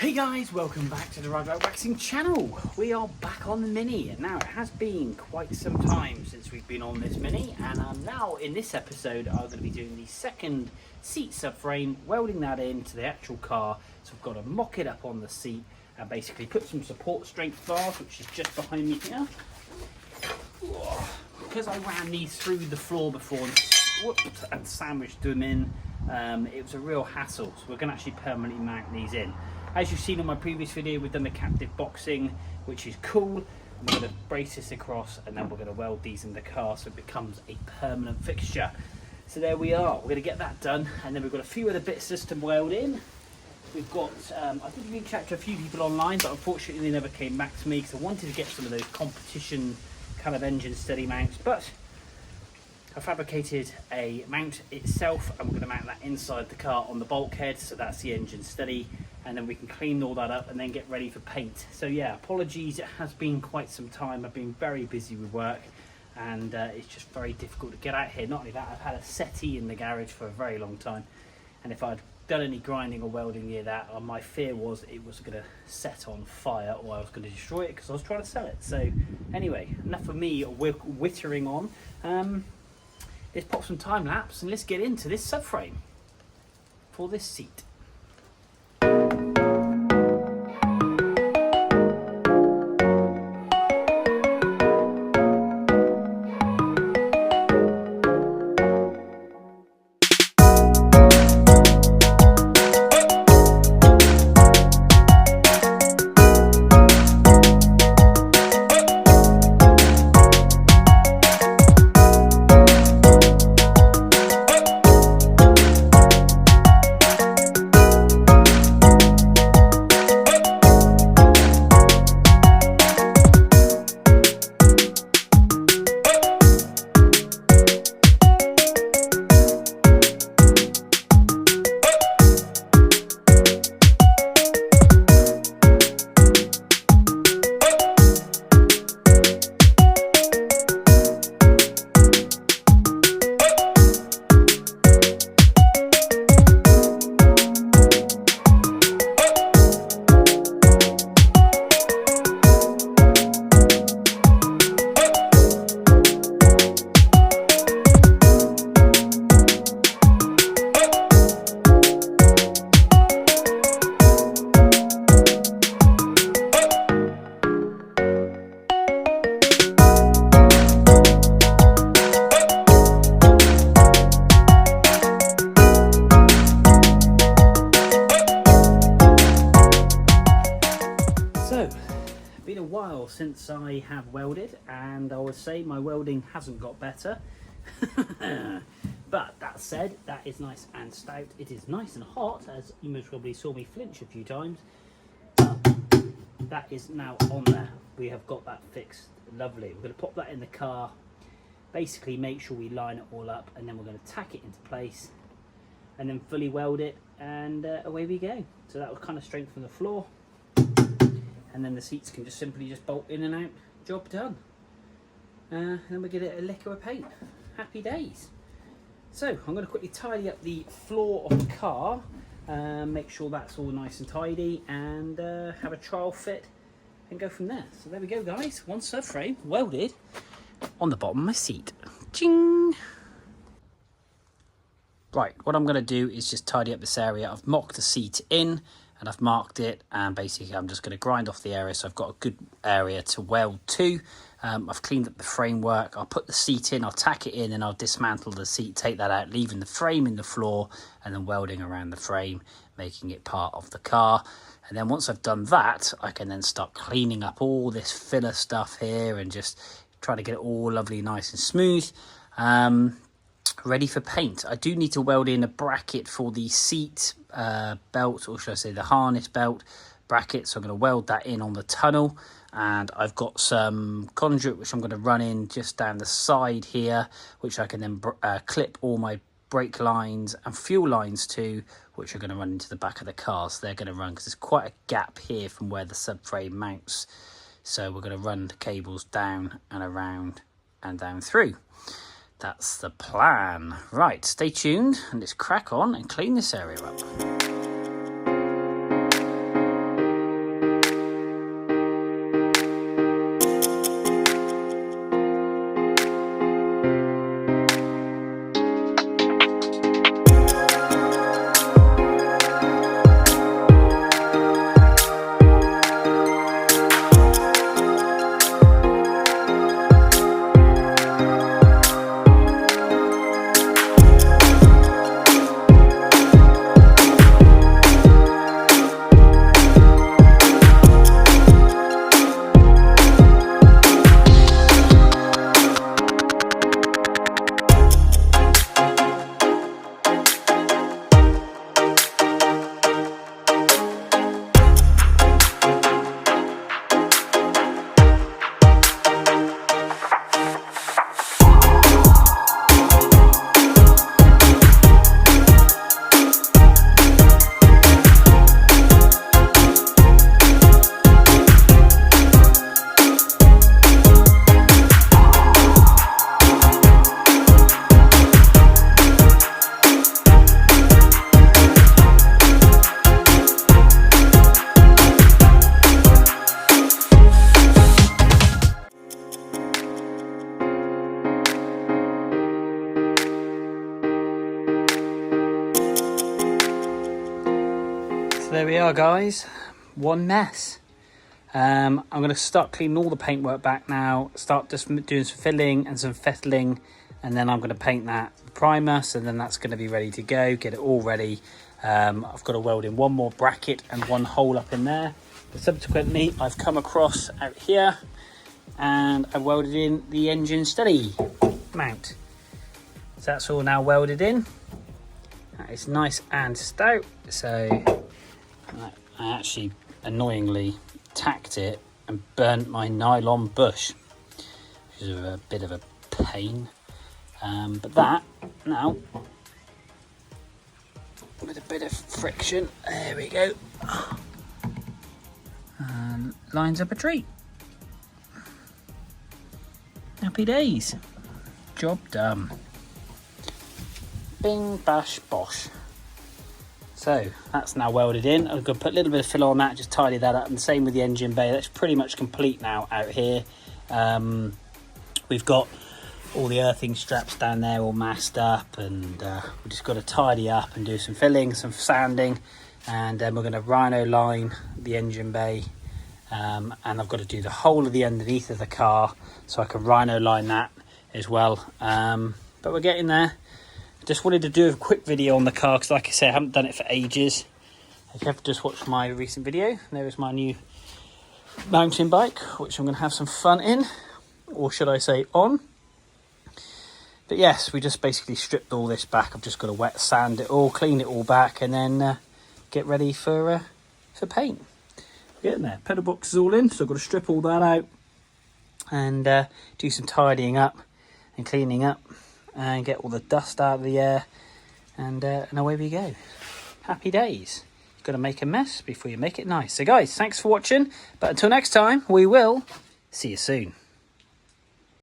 Hey guys, welcome back to the Ride About Waxing channel. We are back on the Mini. Now it has been quite some time since we've been on this Mini, and now in this episode I'm going to be doing the second seat subframe, welding that into the actual car. So I've got to mock it up on the seat and basically put some support strength bars, which is just behind me here. Because I ran these through the floor before and sandwiched them in, it was a real hassle. So we're going to actually permanently mount these in. As you've seen on my previous video, we've done the captive boxing, which is cool. We're going to brace this across and then we're going to weld these in the car so it becomes a permanent fixture. So there we are, we're going to get that done, and then we've got a few other bits to weld in. We've got, I did reach out to a few people online, but unfortunately they never came back to me because I wanted to get some of those competition kind of engine steady mounts, but I fabricated a mount itself and we're going to mount that inside the car on the bulkhead, so that's the engine steady, and then we can clean all that up and then get ready for paint. So yeah, apologies, it has been quite some time. I've been very busy with work and it's just very difficult to get out here. Not only that, I've had a settee in the garage for a very long time, and if I'd done any grinding or welding near that, my fear was it was going to set on fire or I was going to destroy it because I was trying to sell it. So anyway, enough of me whittering on. Let's pop some time lapse and let's get into this subframe for this seat. Been a while since I have welded, and I would say my welding hasn't got better. But that said, that is nice and stout. It is nice and hot, as you most probably saw me flinch a few times. That is now on there. We have got that fixed. Lovely. We're going to pop that in the car, basically make sure we line it all up, and then we're going to tack it into place and then fully weld it, and away we go. So that will kind of strengthen the floor. And then the seats can just simply bolt in and out, job done. Then we get it a lick of paint. Happy days. So I'm going to quickly tidy up the floor of the car, make sure that's all nice and tidy, and have a trial fit and go from there. So there we go guys, one subframe welded on the bottom of my seat. Ching! Right, what I'm going to do is just tidy up this area. I've mocked the seat in and I've marked it, and basically I'm just going to grind off the area so I've got a good area to weld to. I've cleaned up the framework. I'll put the seat in, I'll tack it in, and I'll dismantle the seat, take that out, leaving the frame in the floor, and then welding around the frame, making it part of the car. And then once I've done that, I can then start cleaning up all this filler stuff here and just try to get it all lovely, nice and smooth. Ready for paint. I do need to weld in a bracket for the seat belt, or should I say the harness belt bracket. So I'm going to weld that in on the tunnel, and I've got some conduit which I'm going to run in just down the side here, which I can then clip all my brake lines and fuel lines to, which are going to run into the back of the car. So they're going to run, because there's quite a gap here from where the subframe mounts, so we're going to run the cables down and around and down through. That's the plan. Right, stay tuned and let's crack on and clean this area up. are, guys. One mess. I'm going to start cleaning all the paintwork back now, start just doing some filling and some fettling, and then I'm going to paint that primer, so then that's going to be ready to go, get it all ready. I've got to weld in one more bracket and one hole up in there. But subsequently, I've come across out here and I welded in the engine steady mount. So that's all now welded in. That is nice and stout. So I actually annoyingly tacked it and burnt my nylon bush, which is a bit of a pain. But that now, with a bit of friction, there we go, lines up a treat. Happy days. Job done. Bing, bash, bosh. So that's now welded in. I'm going to put a little bit of filler on that, just tidy that up, and same with the engine bay. That's pretty much complete now out here. We've got all the earthing straps down there all masked up, and we've just got to tidy up and do some filling, some sanding, and then we're going to rhino line the engine bay, and I've got to do the whole of the underneath of the car so I can rhino line that as well. But we're getting there. Just wanted to do a quick video on the car because, like I say, I haven't done it for ages. If you have just watched my recent video, there is my new mountain bike, which I'm going to have some fun in, or should I say on. But yes, we just basically stripped all this back. I've just got to wet sand it all, clean it all back, and then get ready for paint. We're getting there. Pedal box is all in, so I've got to strip all that out and do some tidying up and cleaning up and get all the dust out of the air, and away we go. Happy days. You've got to make a mess before you make it nice. So guys, thanks for watching, but until next time, we will see you soon.